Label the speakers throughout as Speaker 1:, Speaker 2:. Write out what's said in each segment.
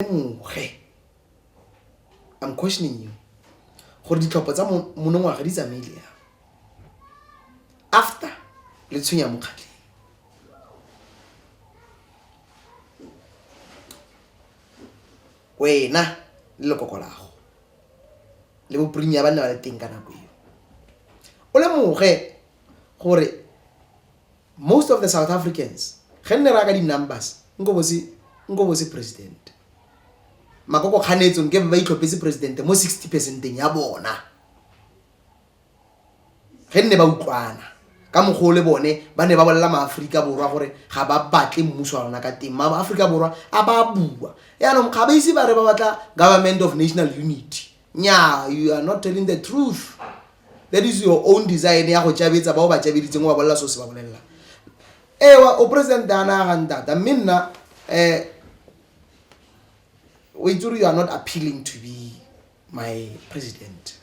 Speaker 1: I'm questioning you. Gore ditlhopho tsa monongwaga di tsamaile ya after le tshwenya mokgatleng. Wena le lekoko lago le boprinya ba nna ba le teng ka nako eo. O lemoge gore most of the South Africans ge nne ra ka di-numbers nko bose president. Makoko kganetso nke ba itlhophetse president mo 60% ya bona. Ge nne ba utlwana ka mogolo le bone ba ne ba bolela maAfrika Borwa gore ga ba batle mmuso wa rona ka teng. Maafrika Borwa a ba bua yaanong ga ba ise ba re ba batla government of national unity. Nya, you are not telling the truth. That is your own design ya go tjabetsa ba o ba tjabeditseng wa bolela so se ba bolela. Ewa o president dana ganda minna you are not appealing to be my president.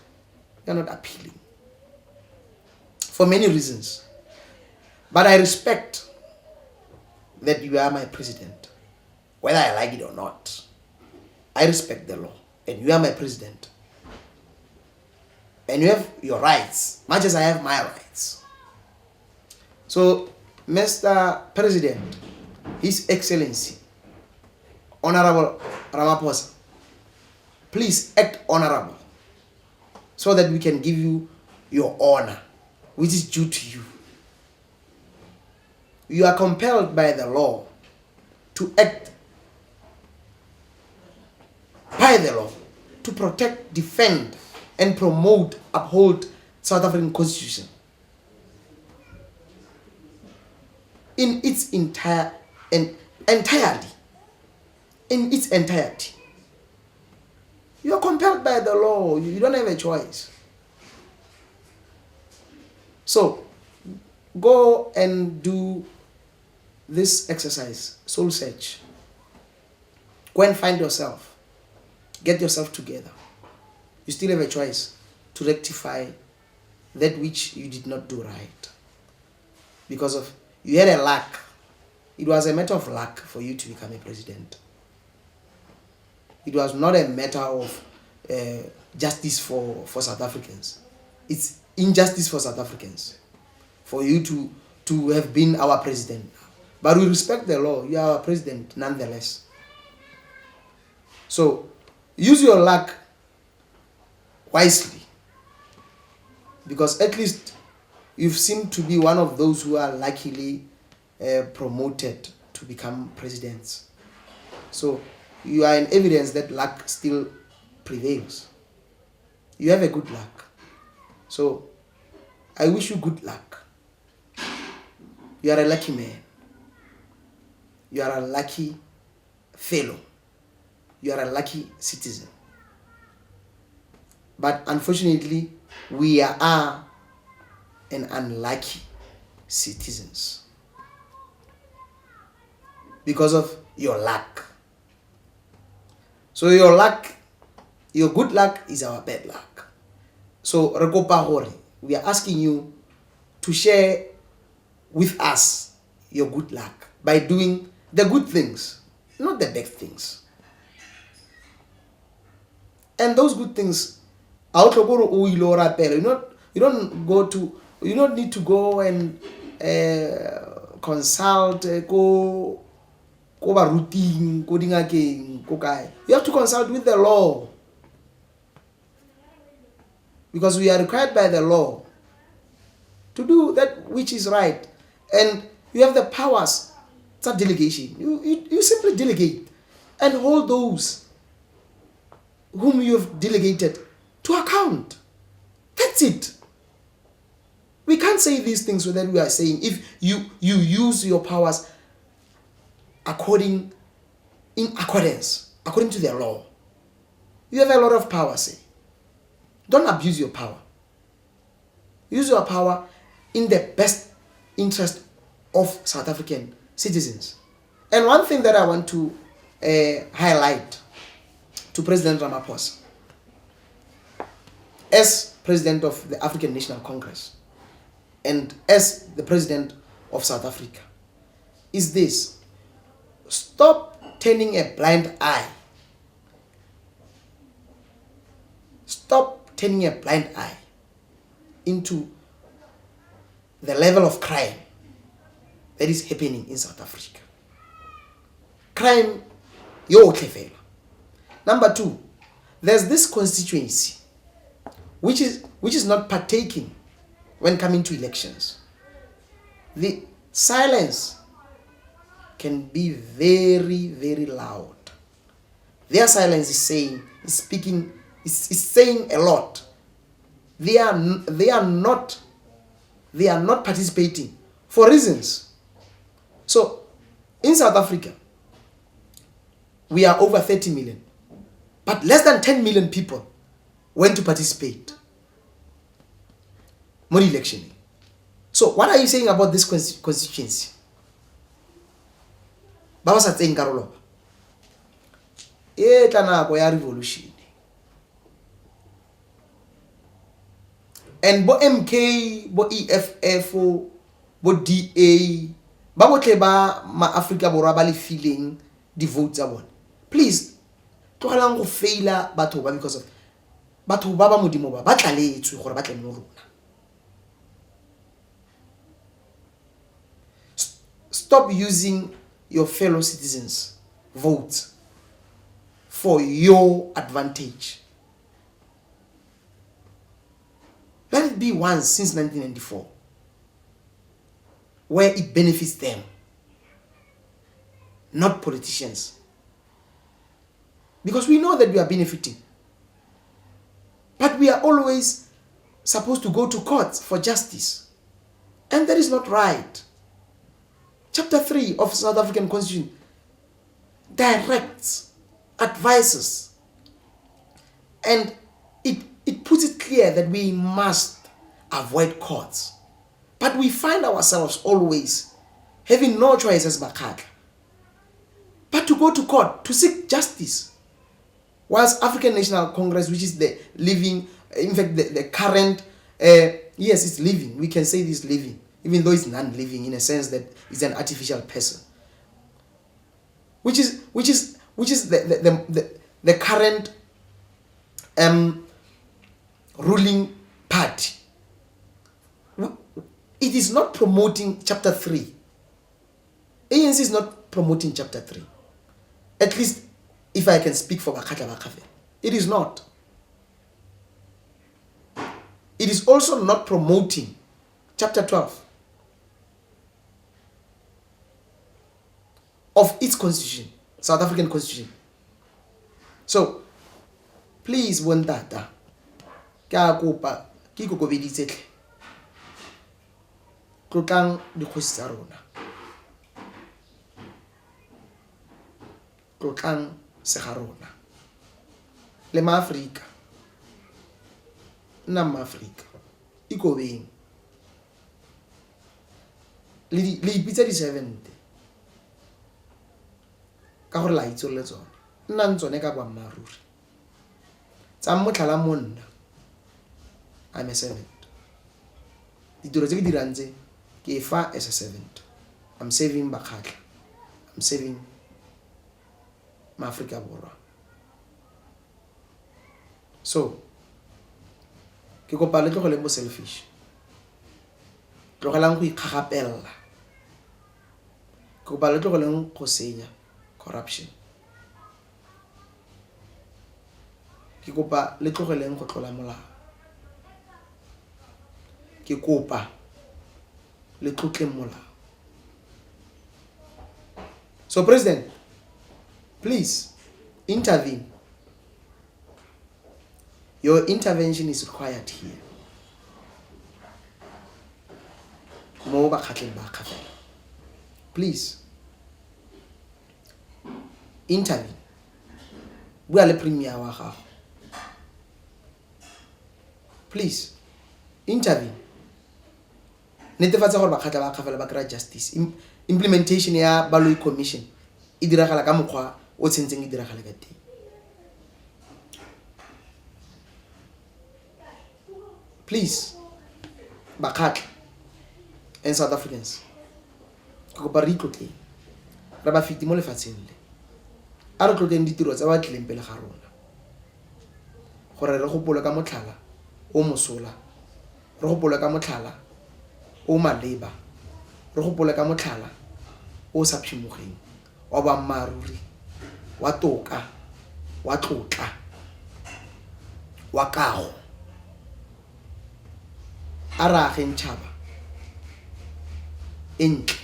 Speaker 1: You are not appealing for many reasons, but I respect that you are my president, whether I like it or not. I respect the law, and you are my president, and you have your rights, much as I have my rights. So, Mr. President, His Excellency, Honorable Ramaphosa, please act honorable so that we can give you your honor, which is due to you. You are compelled by the law to act by the law to protect, defend, and promote, uphold South African Constitution in its entirety. You are compelled by the law. You don't have a choice. So, go and do this exercise, soul search. Go and find yourself. Get yourself together. You still have a choice to rectify that which you did not do right. Because of you had a lack. It was a matter of luck for you to become a president. It was not a matter of justice for South Africans. It's injustice for South Africans for you to have been our president. But we respect the law. You are our president nonetheless. So use your luck wisely, because at least you seem to be one of those who are luckily promoted to become presidents. So you are in evidence that luck still prevails. You have a good luck. So I wish you good luck. You are a lucky man. You are a lucky fellow. You are a lucky citizen. But unfortunately, we are an unlucky citizens because of your luck. So your luck, your good luck is our bad luck. So Rekopa Hori, we are asking you to share with us your good luck by doing the good things, not the bad things. And those good things, you don't need to go and consult, go routine, you have to consult with the law, because we are required by the law to do that which is right, and you have the powers. It's a delegation. You simply delegate and hold those whom you have delegated to account. That's it. We can't say these things without we are saying if you use your powers according to the law. You have a lot of power, say. Don't abuse your power. Use your power in the best interest of South African citizens. And one thing that I want to highlight to President Ramaphosa, as President of the African National Congress and as the President of South Africa, is this: stop turning a blind eye turning a blind eye into the level of crime that is happening in South Africa. Crime, yotlefela. Number 2, there's this constituency which is not partaking when coming to elections. The silence can be very, very loud. Their silence is saying a lot. They are not participating for reasons. So in South Africa, we are over 30 million, but less than 10 million people went to participate more election. So what are you saying about this constituency? Baba sa tseng karolo e tla nako ya revolution, and bo MK, bo EFF, bo DA ba botle ba ma Africa borwa ba le feeling di votes tsa bona. Please tlogelang go faila batho ba, because of batho ba ba modimo ba tlaletswe gore ba tle mo rona. Stop using your fellow citizens' votes for your advantage. Let it be once since 1994 where it benefits them, not politicians. Because we know that we are benefiting. But we are always supposed to go to court for justice. And that is not right. Chapter 3 of South African Constitution directs, advises, and it puts it clear that we must avoid courts. But we find ourselves always having no choice as Bakatla but to go to court to seek justice. Whilst African National Congress, which is the living, in fact the current, yes, it's living, we can say this living, even though it's non-living in a sense that it's an artificial person, which is the current ruling party. It is not promoting chapter 3. ANC is not promoting chapter 3. At least if I can speak for Bakatla, it is not. It is also not promoting chapter 12 of its constitution, South African Constitution. So, please, Wandata, Kakopa, Kikokobedi, Klotang de Kgosana, Klotang Seharona, Lema Africa, Nam Africa, Ikobeng, Li Pizza di 70. Ka gore la itse le tsone nna ntsone ka kwa maruri tsa motlhala monna. I'm a servant. Ditiro tse ke dirang tse ke fa as a servant. I'm saving Bakatla, I'm saving Africa borwa. So ke kopa le tlogole mo selfish, tlogelang go ikgagapella, ke kopa le tlogoleng go senya corruption, ke kopa le tlogeleng go tlola molao, ke kopa le tlotleng molao. So President, please intervene. Your intervention is required here. Mo Bakatla Bakatla, please intervene. We are the premier wa gago. Please intervene. Netefatsa gore Bakatla Bakatla ba kry justice. Implementation ya Baloi Commission e diragala ka mokgwa o tsentseng e diragala ka teng. Please, Bakatla and South Africans, ke kopa re itlotleng ra ba fiti mo lefatsheng le a re tlotleng ditiro tsa ba tlileng pele ga rona gore re gopole ka motlhala o mosola, re gopole ka motlhala o maleba, re gopole ka motlhala o sa phimogeng wa boammaaruri, wa toka, wa tlotla, wa kago. A re ageng tšhaba e ntle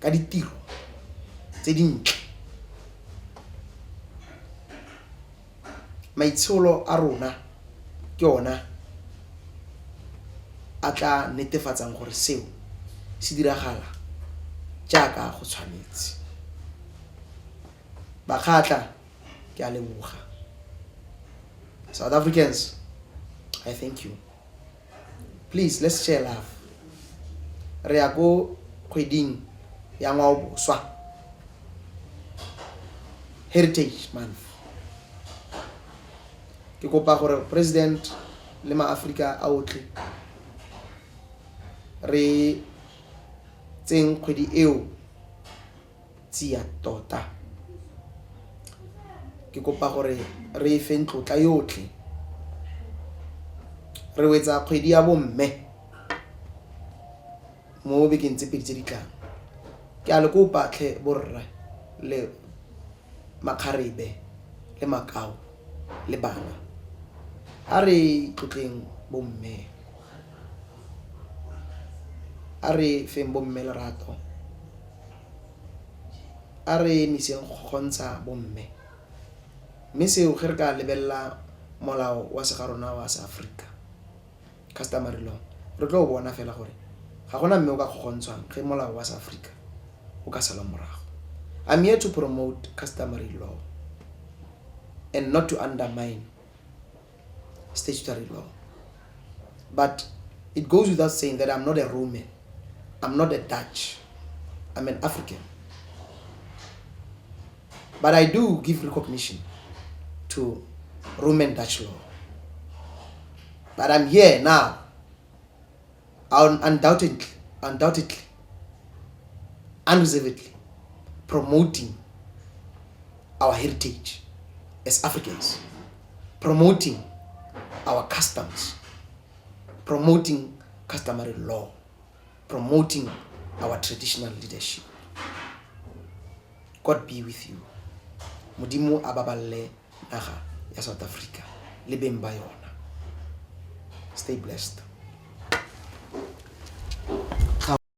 Speaker 1: ka ditiro tse dintle. Maitsholo a rona ke ona a tla netefatsang gore seo se diragala jaaka go tshwanetse. Bakgatla ke a leboga. South Africans, I thank you. Please, let's share love. Re ya go kgweding ya ngwaoboswa, Heritage Month. Ke kopa gore president le ma-Africa a otlhe re tseng kgwedi eo tsia tota. Ke kopa gore re feng tlotla yotlhe, re wetsa kgwedi ya bomme mo bekeng tse pedi tse di tlang. Ke a le kopa tlhe borra le makgarebe le makau le bana, a re tlotleng bomme, a re feng bomme lerato, a re miseng go gontsha bomme. Mme seo ge re ka lebelela molao wa segarona wa sa Africa, customary law, re tlo bona fela gore ga gona mme o ka gogontshwang ge molao wa sa Africa o ka sala morago. I'm here to promote customary law and not to undermine statutory law. But it goes without saying that I'm not a Roman, I'm not a Dutch, I'm an African. But I do give recognition to Roman Dutch law. But I'm here now, undoubtedly, unreservedly promoting our heritage as Africans, promoting our customs, promoting customary law, promoting our traditional leadership. God be with you. Modimo ababalle naga ya South Africa le beng ba yona. Stay blessed.